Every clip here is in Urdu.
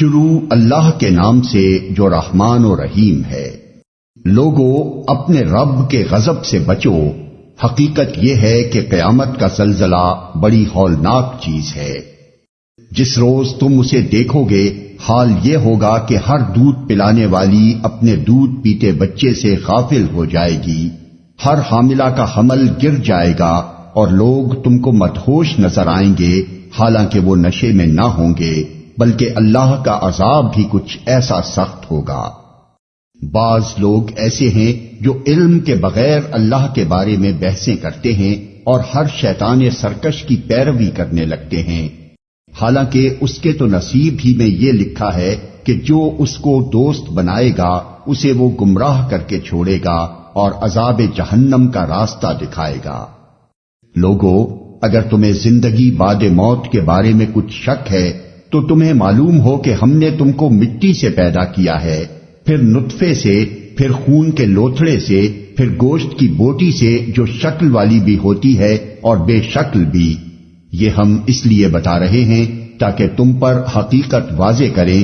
شروع اللہ کے نام سے جو رحمان و رحیم ہے۔ لوگو اپنے رب کے غضب سے بچو، حقیقت یہ ہے کہ قیامت کا زلزلہ بڑی ہولناک چیز ہے۔ جس روز تم اسے دیکھو گے حال یہ ہوگا کہ ہر دودھ پلانے والی اپنے دودھ پیتے بچے سے غافل ہو جائے گی، ہر حاملہ کا حمل گر جائے گا اور لوگ تم کو مدہوش نظر آئیں گے، حالانکہ وہ نشے میں نہ ہوں گے، بلکہ اللہ کا عذاب بھی کچھ ایسا سخت ہوگا۔ بعض لوگ ایسے ہیں جو علم کے بغیر اللہ کے بارے میں بحثیں کرتے ہیں اور ہر شیطان سرکش کی پیروی کرنے لگتے ہیں، حالانکہ اس کے تو نصیب ہی میں یہ لکھا ہے کہ جو اس کو دوست بنائے گا اسے وہ گمراہ کر کے چھوڑے گا اور عذاب جہنم کا راستہ دکھائے گا۔ لوگو اگر تمہیں زندگی بعد موت کے بارے میں کچھ شک ہے تو تمہیں معلوم ہو کہ ہم نے تم کو مٹی سے پیدا کیا ہے، پھر نطفے سے، پھر خون کے لوتھڑے سے، پھر گوشت کی بوٹی سے جو شکل والی بھی ہوتی ہے اور بے شکل بھی۔ یہ ہم اس لیے بتا رہے ہیں تاکہ تم پر حقیقت واضح کریں۔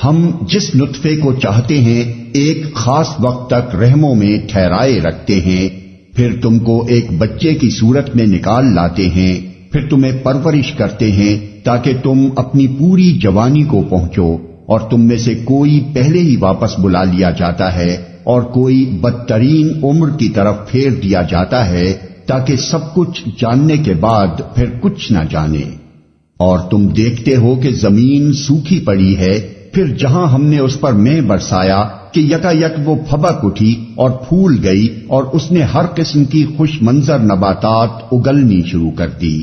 ہم جس نطفے کو چاہتے ہیں ایک خاص وقت تک رحموں میں ٹھہرائے رکھتے ہیں، پھر تم کو ایک بچے کی صورت میں نکال لاتے ہیں، پھر تمہیں پرورش کرتے ہیں تاکہ تم اپنی پوری جوانی کو پہنچو، اور تم میں سے کوئی پہلے ہی واپس بلا لیا جاتا ہے اور کوئی بدترین عمر کی طرف پھیر دیا جاتا ہے، تاکہ سب کچھ جاننے کے بعد پھر کچھ نہ جانے۔ اور تم دیکھتے ہو کہ زمین سوکھی پڑی ہے، پھر جہاں ہم نے اس پر مے برسایا کہ یکا یک وہ پھبک اٹھی اور پھول گئی اور اس نے ہر قسم کی خوش منظر نباتات اگلنی شروع کر دی۔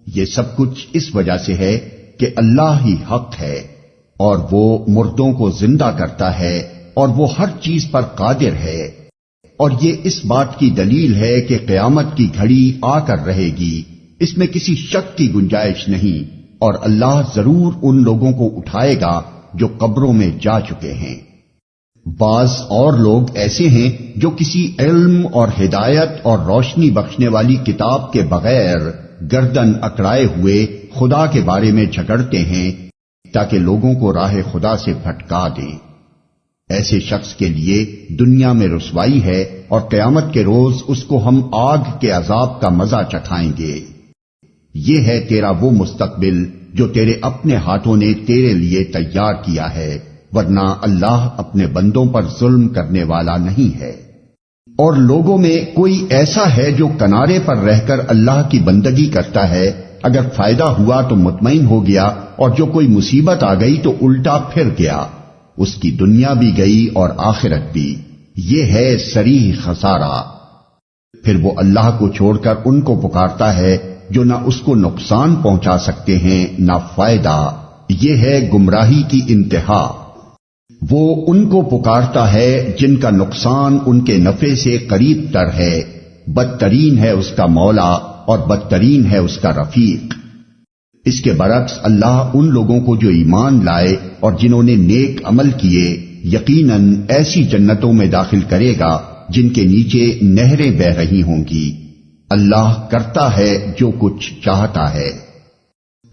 یہ سب کچھ اس وجہ سے ہے کہ اللہ ہی حق ہے، اور وہ مردوں کو زندہ کرتا ہے اور وہ ہر چیز پر قادر ہے، اور یہ اس بات کی دلیل ہے کہ قیامت کی گھڑی آ کر رہے گی، اس میں کسی شک کی گنجائش نہیں، اور اللہ ضرور ان لوگوں کو اٹھائے گا جو قبروں میں جا چکے ہیں۔ بعض اور لوگ ایسے ہیں جو کسی علم اور ہدایت اور روشنی بخشنے والی کتاب کے بغیر گردن اکڑائے ہوئے خدا کے بارے میں جھگڑتے ہیں تاکہ لوگوں کو راہ خدا سے بھٹکا دیں۔ ایسے شخص کے لیے دنیا میں رسوائی ہے اور قیامت کے روز اس کو ہم آگ کے عذاب کا مزہ چکھائیں گے۔ یہ ہے تیرا وہ مستقبل جو تیرے اپنے ہاتھوں نے تیرے لیے تیار کیا ہے، ورنہ اللہ اپنے بندوں پر ظلم کرنے والا نہیں ہے۔ اور لوگوں میں کوئی ایسا ہے جو کنارے پر رہ کر اللہ کی بندگی کرتا ہے، اگر فائدہ ہوا تو مطمئن ہو گیا، اور جو کوئی مصیبت آ گئی تو الٹا پھر گیا، اس کی دنیا بھی گئی اور آخرت بھی۔ یہ ہے صریح خسارہ۔ پھر وہ اللہ کو چھوڑ کر ان کو پکارتا ہے جو نہ اس کو نقصان پہنچا سکتے ہیں نہ فائدہ۔ یہ ہے گمراہی کی انتہا۔ وہ ان کو پکارتا ہے جن کا نقصان ان کے نفع سے قریب تر ہے، بدترین ہے اس کا مولا اور بدترین ہے اس کا رفیق۔ اس کے برعکس اللہ ان لوگوں کو جو ایمان لائے اور جنہوں نے نیک عمل کیے یقیناً ایسی جنتوں میں داخل کرے گا جن کے نیچے نہریں بہ رہی ہوں گی۔ اللہ کرتا ہے جو کچھ چاہتا ہے۔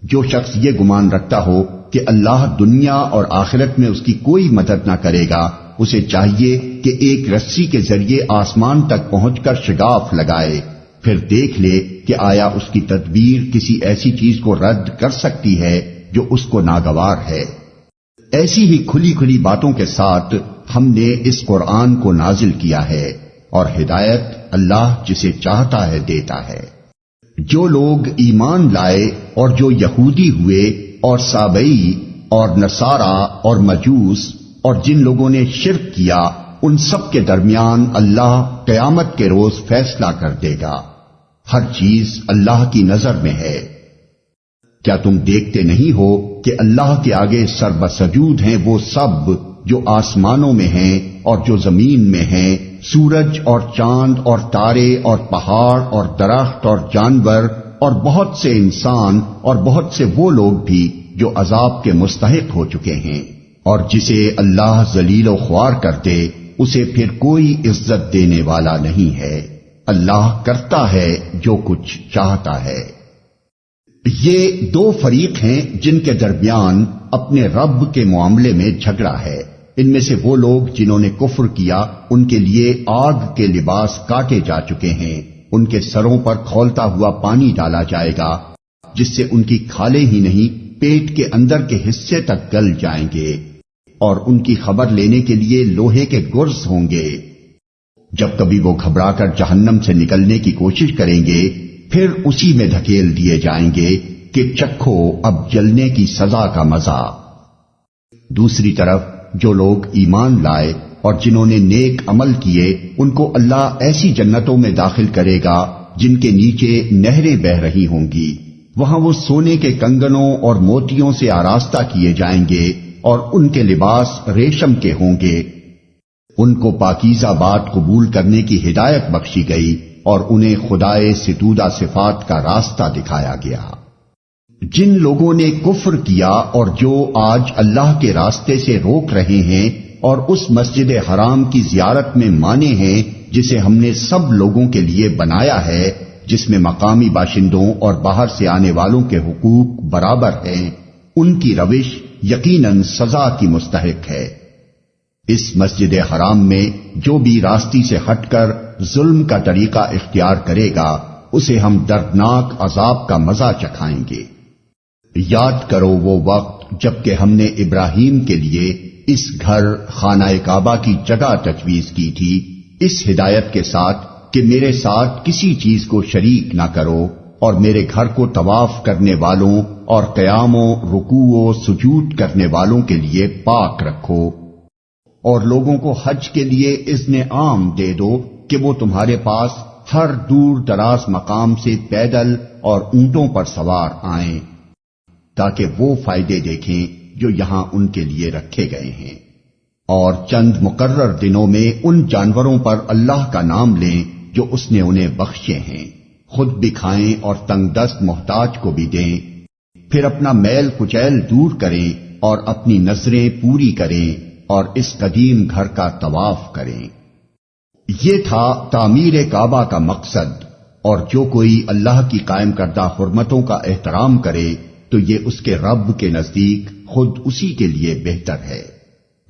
جو شخص یہ گمان رکھتا ہو کہ اللہ دنیا اور آخرت میں اس کی کوئی مدد نہ کرے گا، اسے چاہیے کہ ایک رسی کے ذریعے آسمان تک پہنچ کر شگاف لگائے، پھر دیکھ لے کہ آیا اس کی تدبیر کسی ایسی چیز کو رد کر سکتی ہے جو اس کو ناگوار ہے۔ ایسی ہی کھلی کھلی باتوں کے ساتھ ہم نے اس قرآن کو نازل کیا ہے، اور ہدایت اللہ جسے چاہتا ہے دیتا ہے۔ جو لوگ ایمان لائے اور جو یہودی ہوئے اور سابئی اور نصارا اور مجوس اور جن لوگوں نے شرک کیا، ان سب کے درمیان اللہ قیامت کے روز فیصلہ کر دے گا۔ ہر چیز اللہ کی نظر میں ہے۔ کیا تم دیکھتے نہیں ہو کہ اللہ کے آگے سربسجود ہیں وہ سب جو آسمانوں میں ہیں اور جو زمین میں ہیں، سورج اور چاند اور تارے اور پہاڑ اور درخت اور جانور اور بہت سے انسان اور بہت سے وہ لوگ بھی جو عذاب کے مستحق ہو چکے ہیں، اور جسے اللہ ذلیل و خوار کر دے اسے پھر کوئی عزت دینے والا نہیں ہے۔ اللہ کرتا ہے جو کچھ چاہتا ہے۔ یہ دو فریق ہیں جن کے درمیان اپنے رب کے معاملے میں جھگڑا ہے۔ ان میں سے وہ لوگ جنہوں نے کفر کیا ان کے لیے آگ کے لباس کاٹے جا چکے ہیں، ان کے سروں پر کھولتا ہوا پانی ڈالا جائے گا جس سے ان کی کھالیں ہی نہیں پیٹ کے اندر کے حصے تک گل جائیں گے، اور ان کی خبر لینے کے لیے لوہے کے گرز ہوں گے۔ جب کبھی وہ گھبرا کر جہنم سے نکلنے کی کوشش کریں گے پھر اسی میں دھکیل دیے جائیں گے کہ چکھو اب جلنے کی سزا کا مزہ۔ دوسری طرف جو لوگ ایمان لائے اور جنہوں نے نیک عمل کیے ان کو اللہ ایسی جنتوں میں داخل کرے گا جن کے نیچے نہریں بہ رہی ہوں گی، وہاں وہ سونے کے کنگنوں اور موتیوں سے آراستہ کیے جائیں گے اور ان کے لباس ریشم کے ہوں گے۔ ان کو پاکیزہ بات قبول کرنے کی ہدایت بخشی گئی اور انہیں خدائے ستودہ صفات کا راستہ دکھایا گیا۔ جن لوگوں نے کفر کیا اور جو آج اللہ کے راستے سے روک رہے ہیں اور اس مسجد حرام کی زیارت میں مانے ہیں جسے ہم نے سب لوگوں کے لیے بنایا ہے، جس میں مقامی باشندوں اور باہر سے آنے والوں کے حقوق برابر ہیں، ان کی روش یقیناً سزا کی مستحق ہے۔ اس مسجد حرام میں جو بھی راستی سے ہٹ کر ظلم کا طریقہ اختیار کرے گا اسے ہم دردناک عذاب کا مزہ چکھائیں گے۔ یاد کرو وہ وقت جب کہ ہم نے ابراہیم کے لیے اس گھر خانہ کعبہ کی جگہ تجویز کی تھی اس ہدایت کے ساتھ کہ میرے ساتھ کسی چیز کو شریک نہ کرو اور میرے گھر کو طواف کرنے والوں اور قیاموں رکوع و سجود کرنے والوں کے لیے پاک رکھو، اور لوگوں کو حج کے لیے اذن عام دے دو کہ وہ تمہارے پاس ہر دور دراز مقام سے پیدل اور اونٹوں پر سوار آئیں تاکہ وہ فائدے دیکھیں جو یہاں ان کے لیے رکھے گئے ہیں، اور چند مقرر دنوں میں ان جانوروں پر اللہ کا نام لیں جو اس نے انہیں بخشے ہیں، خود بھی کھائیں اور تنگ دست محتاج کو بھی دیں، پھر اپنا میل کچیل دور کریں اور اپنی نظریں پوری کریں اور اس قدیم گھر کا طواف کریں۔ یہ تھا تعمیر کعبہ کا مقصد، اور جو کوئی اللہ کی قائم کردہ حرمتوں کا احترام کرے تو یہ اس کے رب کے نزدیک خود اسی کے لیے بہتر ہے۔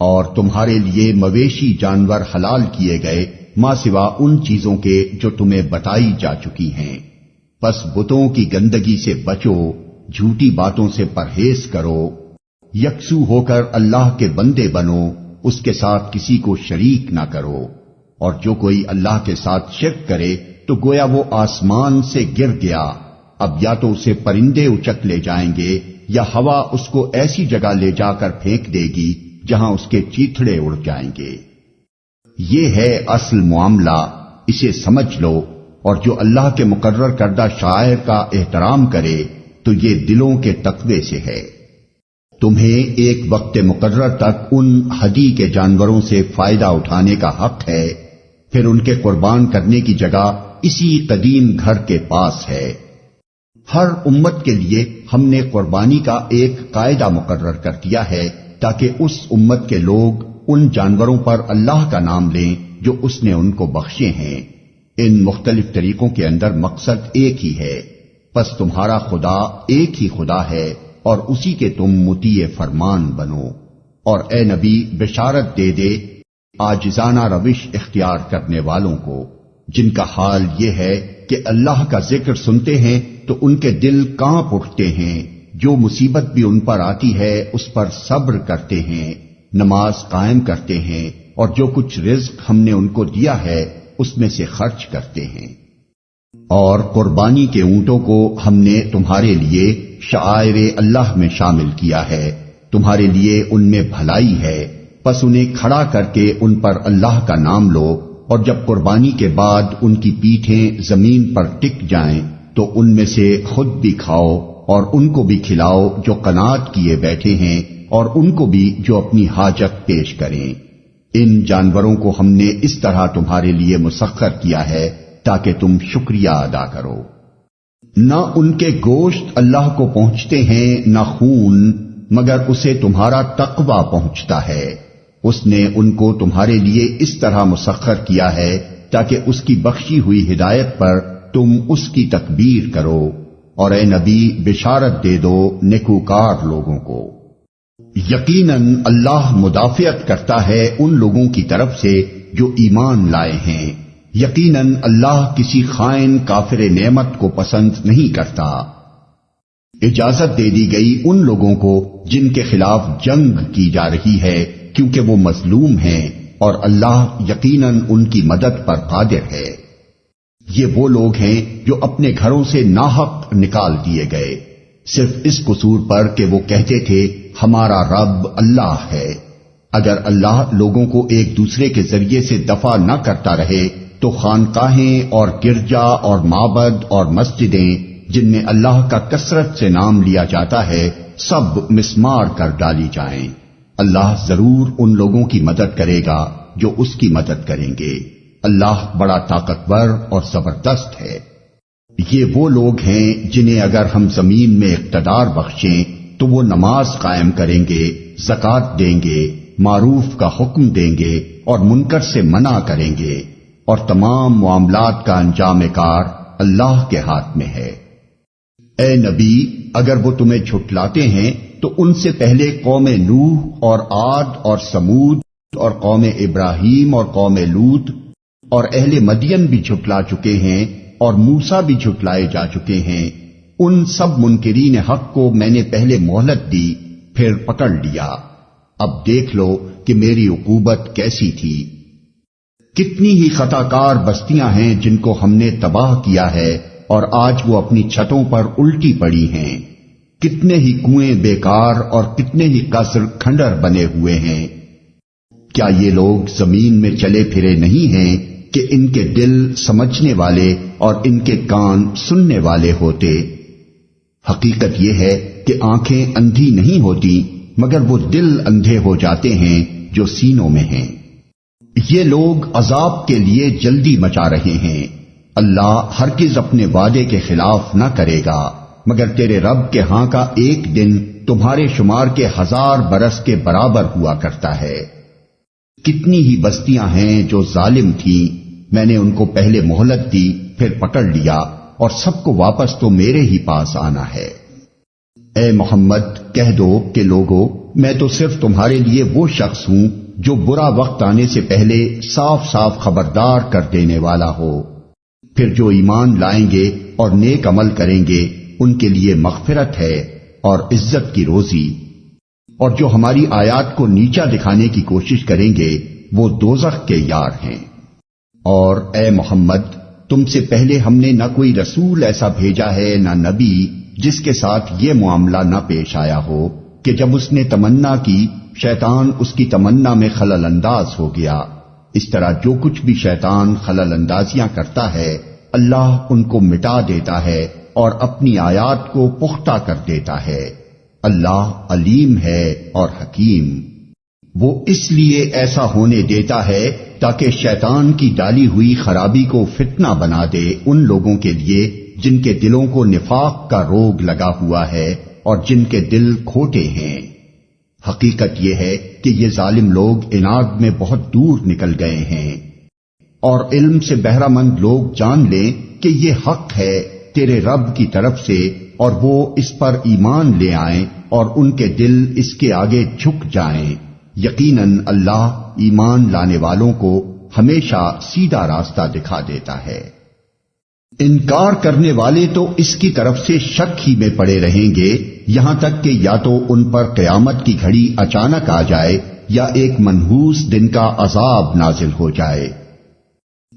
اور تمہارے لیے مویشی جانور حلال کیے گئے ماں سوا ان چیزوں کے جو تمہیں بتائی جا چکی ہیں، پس بتوں کی گندگی سے بچو، جھوٹی باتوں سے پرہیز کرو، یکسو ہو کر اللہ کے بندے بنو، اس کے ساتھ کسی کو شریک نہ کرو، اور جو کوئی اللہ کے ساتھ شرک کرے تو گویا وہ آسمان سے گر گیا، اب یا تو اسے پرندے اچک لے جائیں گے یا ہوا اس کو ایسی جگہ لے جا کر پھینک دے گی جہاں اس کے چیتھڑے اڑ جائیں گے۔ یہ ہے اصل معاملہ، اسے سمجھ لو، اور جو اللہ کے مقرر کردہ شعائر کا احترام کرے تو یہ دلوں کے تقوی سے ہے۔ تمہیں ایک وقت مقرر تک ان ہدی کے جانوروں سے فائدہ اٹھانے کا حق ہے، پھر ان کے قربان کرنے کی جگہ اسی قدیم گھر کے پاس ہے۔ ہر امت کے لیے ہم نے قربانی کا ایک قاعدہ مقرر کر دیا ہے تاکہ اس امت کے لوگ ان جانوروں پر اللہ کا نام لیں جو اس نے ان کو بخشے ہیں۔ ان مختلف طریقوں کے اندر مقصد ایک ہی ہے، پس تمہارا خدا ایک ہی خدا ہے اور اسی کے تم مطیع فرمان بنو۔ اور اے نبی بشارت دے دے عاجزانہ روش اختیار کرنے والوں کو، جن کا حال یہ ہے کہ اللہ کا ذکر سنتے ہیں تو ان کے دل کانپ اٹھتے ہیں، جو مصیبت بھی ان پر آتی ہے اس پر صبر کرتے ہیں، نماز قائم کرتے ہیں، اور جو کچھ رزق ہم نے ان کو دیا ہے اس میں سے خرچ کرتے ہیں۔ اور قربانی کے اونٹوں کو ہم نے تمہارے لیے شعائر اللہ میں شامل کیا ہے، تمہارے لیے ان میں بھلائی ہے، پس انہیں کھڑا کر کے ان پر اللہ کا نام لو، اور جب قربانی کے بعد ان کی پیٹھیں زمین پر ٹک جائیں تو ان میں سے خود بھی کھاؤ اور ان کو بھی کھلاؤ جو قناعت کیے بیٹھے ہیں، اور ان کو بھی جو اپنی حاجت پیش کریں۔ ان جانوروں کو ہم نے اس طرح تمہارے لیے مسخر کیا ہے تاکہ تم شکریہ ادا کرو۔ نہ ان کے گوشت اللہ کو پہنچتے ہیں نہ خون، مگر اسے تمہارا تقوی پہنچتا ہے۔ اس نے ان کو تمہارے لیے اس طرح مسخر کیا ہے تاکہ اس کی بخشی ہوئی ہدایت پر تم اس کی تکبیر کرو، اور اے نبی بشارت دے دو نیکوکار لوگوں کو۔ یقیناً اللہ مدافعت کرتا ہے ان لوگوں کی طرف سے جو ایمان لائے ہیں، یقیناً اللہ کسی خائن کافر نعمت کو پسند نہیں کرتا۔ اجازت دے دی گئی ان لوگوں کو جن کے خلاف جنگ کی جا رہی ہے کیونکہ وہ مظلوم ہیں، اور اللہ یقیناً ان کی مدد پر قادر ہے۔ یہ وہ لوگ ہیں جو اپنے گھروں سے ناحق نکال دیے گئے، صرف اس قصور پر کہ وہ کہتے تھے ہمارا رب اللہ ہے۔ اگر اللہ لوگوں کو ایک دوسرے کے ذریعے سے دفع نہ کرتا رہے تو خانقاہیں اور گرجا اور معبد اور مسجدیں جن میں اللہ کا کثرت سے نام لیا جاتا ہے سب مسمار کر ڈالی جائیں۔ اللہ ضرور ان لوگوں کی مدد کرے گا جو اس کی مدد کریں گے۔ اللہ بڑا طاقتور اور زبردست ہے۔ یہ وہ لوگ ہیں جنہیں اگر ہم زمین میں اقتدار بخشیں تو وہ نماز قائم کریں گے، زکوٰۃ دیں گے، معروف کا حکم دیں گے اور منکر سے منع کریں گے، اور تمام معاملات کا انجام کار اللہ کے ہاتھ میں ہے۔ اے نبی، اگر وہ تمہیں جھٹلاتے ہیں تو ان سے پہلے قوم نوح اور عاد اور سمود اور قوم ابراہیم اور قوم لوط اور اہل مدین بھی جھٹلا چکے ہیں، اور موسیٰ بھی جھٹلائے جا چکے ہیں۔ ان سب منکرین حق کو میں نے پہلے مہلت دی، پھر پکڑ لیا۔ اب دیکھ لو کہ میری عقوبت کیسی تھی۔ کتنی ہی خطا کار بستیاں ہیں جن کو ہم نے تباہ کیا ہے، اور آج وہ اپنی چھتوں پر الٹی پڑی ہیں۔ کتنے ہی کنویں بیکار اور کتنے ہی قصر کھنڈر بنے ہوئے ہیں۔ کیا یہ لوگ زمین میں چلے پھرے نہیں ہیں کہ ان کے دل سمجھنے والے اور ان کے کان سننے والے ہوتے؟ حقیقت یہ ہے کہ آنکھیں اندھی نہیں ہوتی مگر وہ دل اندھے ہو جاتے ہیں جو سینوں میں ہیں۔ یہ لوگ عذاب کے لیے جلدی مچا رہے ہیں۔ اللہ ہرگز اپنے وعدے کے خلاف نہ کرے گا، مگر تیرے رب کے ہاں کا ایک دن تمہارے شمار کے 1000 برس کے برابر ہوا کرتا ہے۔ کتنی ہی بستیاں ہیں جو ظالم تھیں، میں نے ان کو پہلے مہلت دی، پھر پکڑ لیا، اور سب کو واپس تو میرے ہی پاس آنا ہے۔ اے محمد کہہ دو کہ لوگو، میں تو صرف تمہارے لیے وہ شخص ہوں جو برا وقت آنے سے پہلے صاف صاف خبردار کر دینے والا ہو۔ پھر جو ایمان لائیں گے اور نیک عمل کریں گے ان کے لیے مغفرت ہے اور عزت کی روزی، اور جو ہماری آیات کو نیچا دکھانے کی کوشش کریں گے وہ دوزخ کے یار ہیں۔ اور اے محمد، تم سے پہلے ہم نے نہ کوئی رسول ایسا بھیجا ہے نہ نبی جس کے ساتھ یہ معاملہ نہ پیش آیا ہو کہ جب اس نے تمنا کی شیطان اس کی تمنا میں خلل انداز ہو گیا۔ اس طرح جو کچھ بھی شیطان خلل اندازیاں کرتا ہے اللہ ان کو مٹا دیتا ہے اور اپنی آیات کو پختہ کر دیتا ہے۔ اللہ علیم ہے اور حکیم۔ وہ اس لیے ایسا ہونے دیتا ہے تاکہ شیطان کی ڈالی ہوئی خرابی کو فتنہ بنا دے ان لوگوں کے لیے جن کے دلوں کو نفاق کا روگ لگا ہوا ہے اور جن کے دل کھوٹے ہیں۔ حقیقت یہ ہے کہ یہ ظالم لوگ عناد میں بہت دور نکل گئے ہیں، اور علم سے بہرہ مند لوگ جان لیں کہ یہ حق ہے تیرے رب کی طرف سے، اور وہ اس پر ایمان لے آئیں اور ان کے دل اس کے آگے جھک جائیں۔ یقیناً اللہ ایمان لانے والوں کو ہمیشہ سیدھا راستہ دکھا دیتا ہے۔ انکار کرنے والے تو اس کی طرف سے شک ہی میں پڑے رہیں گے یہاں تک کہ یا تو ان پر قیامت کی گھڑی اچانک آ جائے یا ایک منحوس دن کا عذاب نازل ہو جائے۔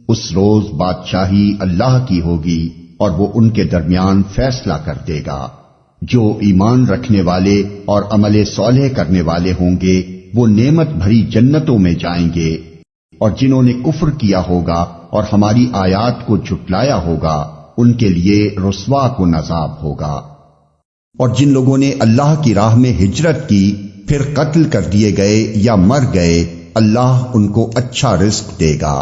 اس روز بادشاہی اللہ کی ہوگی اور وہ ان کے درمیان فیصلہ کر دے گا۔ جو ایمان رکھنے والے اور عمل صالح کرنے والے ہوں گے وہ نعمت بھری جنتوں میں جائیں گے، اور جنہوں نے کفر کیا ہوگا اور ہماری آیات کو جھٹلایا ہوگا ان کے لیے رسوا کن عذاب ہوگا۔ اور جن لوگوں نے اللہ کی راہ میں ہجرت کی پھر قتل کر دیے گئے یا مر گئے اللہ ان کو اچھا رزق دے گا،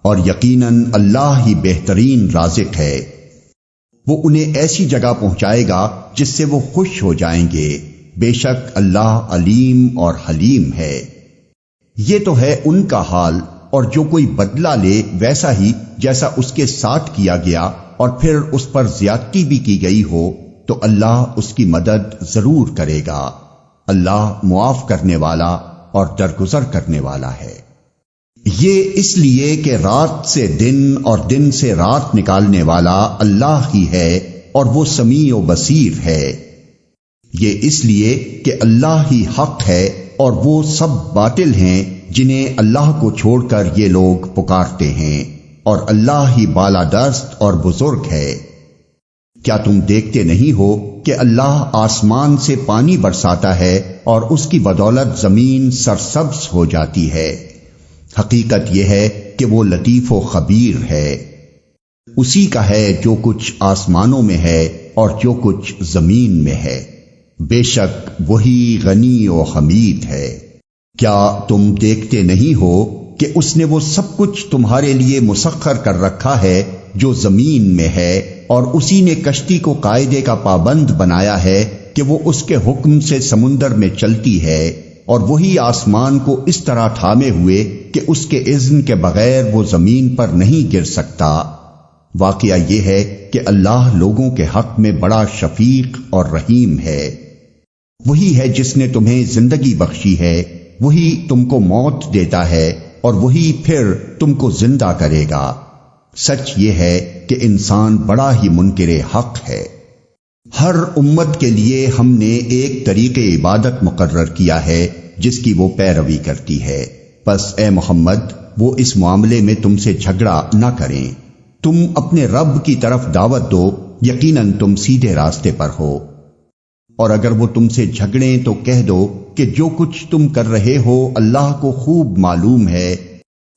اور یقیناً اللہ ہی بہترین رازق ہے۔ وہ انہیں ایسی جگہ پہنچائے گا جس سے وہ خوش ہو جائیں گے، بے شک اللہ علیم اور حلیم ہے۔ یہ تو ہے ان کا حال، اور جو کوئی بدلہ لے ویسا ہی جیسا اس کے ساتھ کیا گیا اور پھر اس پر زیادتی بھی کی گئی ہو تو اللہ اس کی مدد ضرور کرے گا۔ اللہ معاف کرنے والا اور درگزر کرنے والا ہے۔ یہ اس لیے کہ رات سے دن اور دن سے رات نکالنے والا اللہ ہی ہے اور وہ سمیع و بصیر ہے۔ یہ اس لیے کہ اللہ ہی حق ہے اور وہ سب باطل ہیں جنہیں اللہ کو چھوڑ کر یہ لوگ پکارتے ہیں، اور اللہ ہی بالادست اور بزرگ ہے۔ کیا تم دیکھتے نہیں ہو کہ اللہ آسمان سے پانی برساتا ہے اور اس کی بدولت زمین سرسبز ہو جاتی ہے؟ حقیقت یہ ہے کہ وہ لطیف و خبیر ہے۔ اسی کا ہے جو کچھ آسمانوں میں ہے اور جو کچھ زمین میں ہے، بے شک وہی غنی و حمید ہے۔ کیا تم دیکھتے نہیں ہو کہ اس نے وہ سب کچھ تمہارے لیے مسخر کر رکھا ہے جو زمین میں ہے، اور اسی نے کشتی کو قاعدے کا پابند بنایا ہے کہ وہ اس کے حکم سے سمندر میں چلتی ہے، اور وہی آسمان کو اس طرح تھامے ہوئے کہ اس کے اذن کے بغیر وہ زمین پر نہیں گر سکتا۔ واقعہ یہ ہے کہ اللہ لوگوں کے حق میں بڑا شفیق اور رحیم ہے۔ وہی ہے جس نے تمہیں زندگی بخشی ہے، وہی تم کو موت دیتا ہے اور وہی پھر تم کو زندہ کرے گا۔ سچ یہ ہے کہ انسان بڑا ہی منکر حق ہے۔ ہر امت کے لیے ہم نے ایک طریق عبادت مقرر کیا ہے جس کی وہ پیروی کرتی ہے، پس اے محمد وہ اس معاملے میں تم سے جھگڑا نہ کریں۔ تم اپنے رب کی طرف دعوت دو، یقیناً تم سیدھے راستے پر ہو۔ اور اگر وہ تم سے جھگڑیں تو کہہ دو کہ جو کچھ تم کر رہے ہو اللہ کو خوب معلوم ہے۔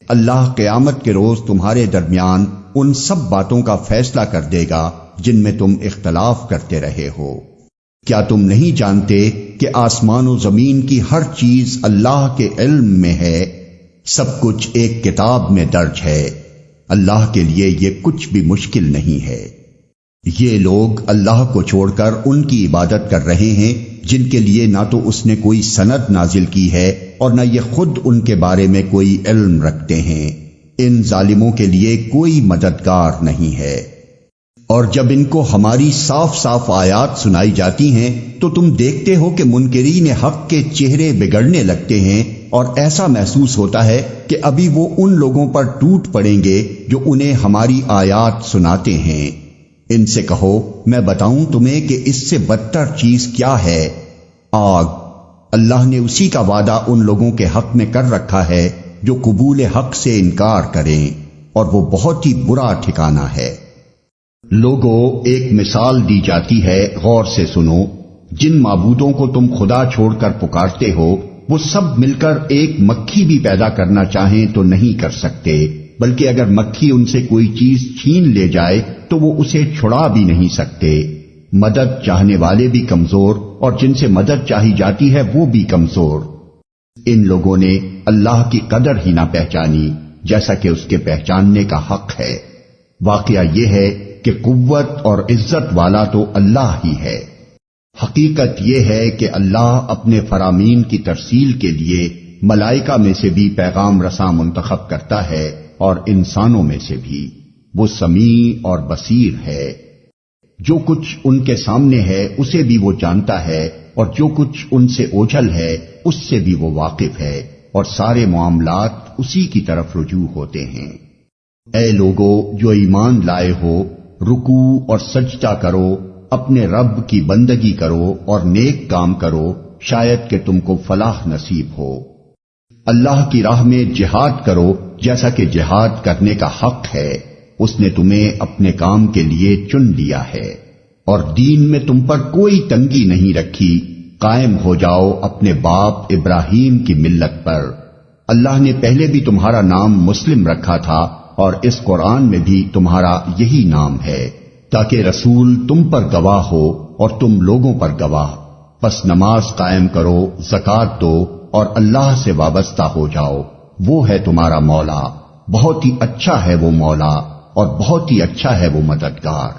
اللہ قیامت کے روز تمہارے درمیان ان سب باتوں کا فیصلہ کر دے گا جن میں تم اختلاف کرتے رہے ہو۔ کیا تم نہیں جانتے کہ آسمان و زمین کی ہر چیز اللہ کے علم میں ہے؟ سب کچھ ایک کتاب میں درج ہے۔ اللہ کے لیے یہ کچھ بھی مشکل نہیں ہے۔ یہ لوگ اللہ کو چھوڑ کر ان کی عبادت کر رہے ہیں جن کے لیے نہ تو اس نے کوئی سند نازل کی ہے اور نہ یہ خود ان کے بارے میں کوئی علم رکھتے ہیں۔ ان ظالموں کے لیے کوئی مددگار نہیں ہے۔ اور جب ان کو ہماری صاف صاف آیات سنائی جاتی ہیں تو تم دیکھتے ہو کہ منکرین حق کے چہرے بگڑنے لگتے ہیں، اور ایسا محسوس ہوتا ہے کہ ابھی وہ ان لوگوں پر ٹوٹ پڑیں گے جو انہیں ہماری آیات سناتے ہیں۔ ان سے کہو میں بتاؤں تمہیں کہ اس سے بدتر چیز کیا ہے؟ آگ۔ اللہ نے اسی کا وعدہ ان لوگوں کے حق میں کر رکھا ہے جو قبول حق سے انکار کریں، اور وہ بہت ہی برا ٹھکانہ ہے۔ لوگوں، ایک مثال دی جاتی ہے، غور سے سنو۔ جن معبودوں کو تم خدا چھوڑ کر پکارتے ہو وہ سب مل کر ایک مکھی بھی پیدا کرنا چاہیں تو نہیں کر سکتے، بلکہ اگر مکھی ان سے کوئی چیز چھین لے جائے تو وہ اسے چھڑا بھی نہیں سکتے۔ مدد چاہنے والے بھی کمزور اور جن سے مدد چاہی جاتی ہے وہ بھی کمزور۔ ان لوگوں نے اللہ کی قدر ہی نہ پہچانی جیسا کہ اس کے پہچاننے کا حق ہے۔ واقعہ یہ ہے کہ قوت اور عزت والا تو اللہ ہی ہے۔ حقیقت یہ ہے کہ اللہ اپنے فرامین کی ترسیل کے لیے ملائکہ میں سے بھی پیغام رساں منتخب کرتا ہے اور انسانوں میں سے بھی۔ وہ سمیع اور بصیر ہے۔ جو کچھ ان کے سامنے ہے اسے بھی وہ جانتا ہے، اور جو کچھ ان سے اوجھل ہے اس سے بھی وہ واقف ہے، اور سارے معاملات اسی کی طرف رجوع ہوتے ہیں۔ اے لوگو جو ایمان لائے ہو، رکوع اور سجدہ کرو، اپنے رب کی بندگی کرو اور نیک کام کرو، شاید کہ تم کو فلاح نصیب ہو۔ اللہ کی راہ میں جہاد کرو جیسا کہ جہاد کرنے کا حق ہے۔ اس نے تمہیں اپنے کام کے لیے چن لیا ہے، اور دین میں تم پر کوئی تنگی نہیں رکھی۔ قائم ہو جاؤ اپنے باپ ابراہیم کی ملت پر۔ اللہ نے پہلے بھی تمہارا نام مسلم رکھا تھا، اور اس قرآن میں بھی تمہارا یہی نام ہے، تاکہ رسول تم پر گواہ ہو اور تم لوگوں پر گواہ۔ پس نماز قائم کرو، زکوٰۃ دو، اور اللہ سے وابستہ ہو جاؤ۔ وہ ہے تمہارا مولا، بہت ہی اچھا ہے وہ مولا، اور بہت ہی اچھا ہے وہ مددگار۔